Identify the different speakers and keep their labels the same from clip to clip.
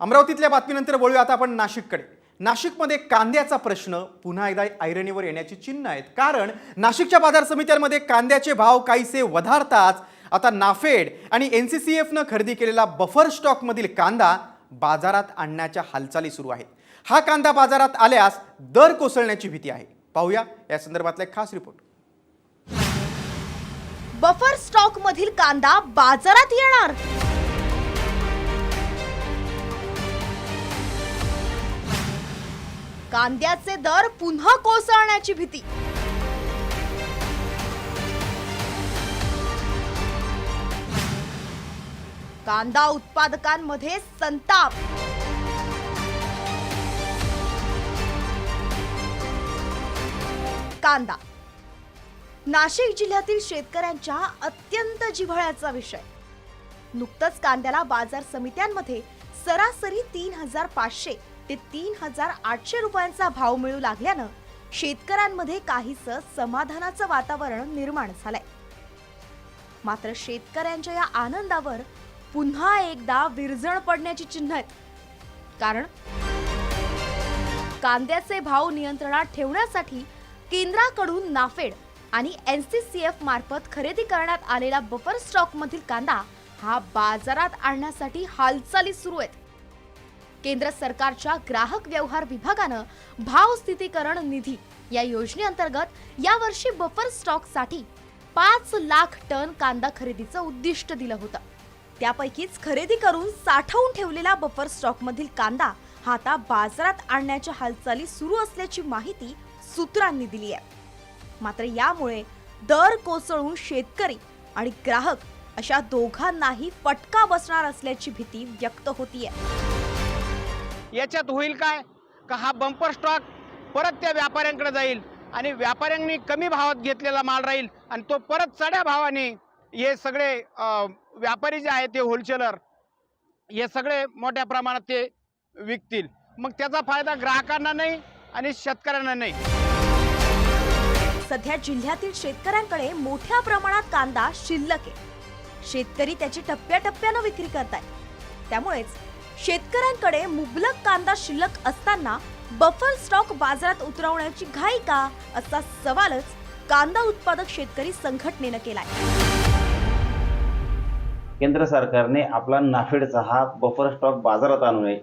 Speaker 1: अमरावतीतल्या बातमीनंतर वळूया आता आपण नाशिककडे। नाशिकमध्ये कांद्याचा प्रश्न पुन्हा एकदा ऐरणीवर येण्याची चिन्ह आहेत, कारण नाशिकच्या बाजार समित्यांमध्ये कांद्याचे भाव काहीसे वधारताच आता नाफेड आणि NCCF ने खरेदी केलेला बफर स्टॉक मधील कांदा बाजारात आणण्याच्या हालचाली सुरू आहेत। हा कांदा बाजारात आल्यास दर कोसळण्याची भीती आहे। पाहूया या संदर्भातला एक खास रिपोर्ट।
Speaker 2: बफर स्टॉक मधील कांदा बाजारात येणार। कांद्याचे दर पुन्हा कोसळण्याची भीती। कांदा उत्पादकांमध्ये संताप। कांदा नाशिक जिल्ह्यातील शेतकऱ्यांच्या अत्यंत जिव्हाळ्याचा विषय। नुकतंच कांद्याला बाजार समित्यांमध्ये सरासरी 3500 ते 3800 रुपयांचा भाव मिळू लागल्यानं शेतकऱ्यांमध्ये काहीसं समाधानाचं वातावरण निर्माण झालंय। मात्र शेतकऱ्यांच्या या आनंदावर पुन्हा एकदा विरजण पडण्याची चिन्ह आहेत, कारण कांद्याचे भाव नियंत्रणात ठेवण्यासाठी केंद्राकडून नाफेड आणि NCCF मार्फत खरेदी करण्यात आलेला बफर स्टॉक मधील कांदा हा बाजारात आणण्यासाठी हालचाली सुरू आहेत। केंद्र सरकारच्या ग्राहक व्यवहार विभागानं भाव स्थितीकरण निधी या योजनेअंतर्गत यावर्षी बफर स्टॉक साठी 5 लाख टन कांदा खरेदीचं उद्दिष्ट दिलं होतं। त्यापैकीच खरेदी करून साठवून ठेवलेला बफर स्टॉक मधील कांदा हा आता बाजारात आणण्याच्या हालचाली सुरू असल्याची माहिती सूत्रांनी दिली आहे। मात्र यामुळे दर कोसळून शेतकरी आणि ग्राहक अशा दोघांनाही फटका बसणार असल्याची भीती व्यक्त होतीये।
Speaker 3: याच्यात होईल काय का हा बंपर स्टॉक परत त्या व्यापाऱ्यांकडे जाईल आणि व्यापाऱ्यांनी कमी भावात घेतलेला माल राहील आणि तो परत चढ्या भावाने हे सगळे व्यापारी जे आहेत ते होलसेलर हे सगळे मोठ्या प्रमाणात ते विकतील। मग त्याचा फायदा ग्राहकांना नाही आणि शेतकऱ्यांना नाही।
Speaker 2: सध्या जिल्ह्यातील शेतकऱ्यांकडे मोठ्या प्रमाणात कांदा शिल्लक आहे। शेतकरी त्याची टप्प्याटप्प्याने विक्री करतायत, त्यामुळेच शेतकऱ्यांकडे मुबलक कांदा शिल्लक असताना बफर स्टॉक बाजारात उतरवण्याची घाई का, असा सवालच कांदा उत्पादक शेतकरी संघटनेने केलाय।
Speaker 4: केंद्र सरकारने आपला नाफेडचा हा बफर स्टॉक बाजारात आणू नये,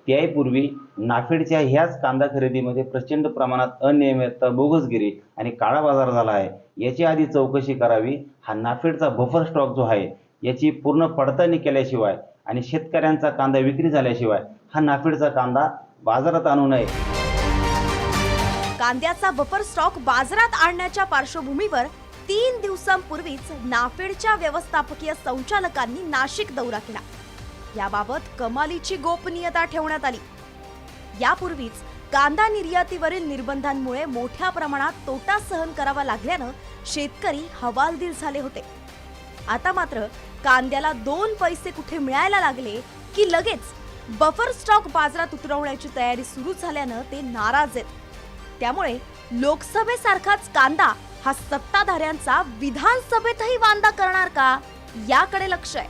Speaker 4: त्यापूर्वी नाफेडच्या ह्याच कांदा खरेदीमध्ये प्रचंड प्रमाणात अनियमितता, बोगसगिरी आणि काळा बाजार झाला आहे। याची आधी चौकशी करावी। हा नाफेडचा बफर स्टॉक जो आहे याची पूर्ण पडताळणी केल्याशिवाय आणि शेतकऱ्यांचा कांदा विक्री झाल्याशिवाय हा नाफेडचा कांदा बाजारात आणू नये।
Speaker 2: कांद्याचा बफर स्टॉक बाजारात आणण्याच्या पार्श्वभूमीवर 3 दिवसांपूर्वीच नाफेडच्या व्यवस्थापकीय संचालकांनी नाशिक दौरा केला। याबाबत कमालीची गोपनीयता ठेवण्यात आली। यापूर्वीच कांदा निर्यातीवरील निर्बंधांमुळे मोठ्या प्रमाणात तोटा सहन करावा लागल्यानं शेतकरी हवालदिल झाले होते। आता मात्र कांद्याला 2 पैसे कुठे मिळायला लागले की लगेच बफर स्टॉक बाजारात उतरवण्याची तयारी सुरू झाल्यानं ते नाराज आहेत। त्यामुळे लोकसभेसारखाच कांदा हा सत्ताधाऱ्यांचा विधानसभेतही वांदा करणार का, याकडे लक्ष आहे।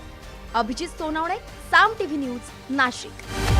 Speaker 2: अभिजित सोनवणे, साम टीव्ही न्यूज, नाशिक।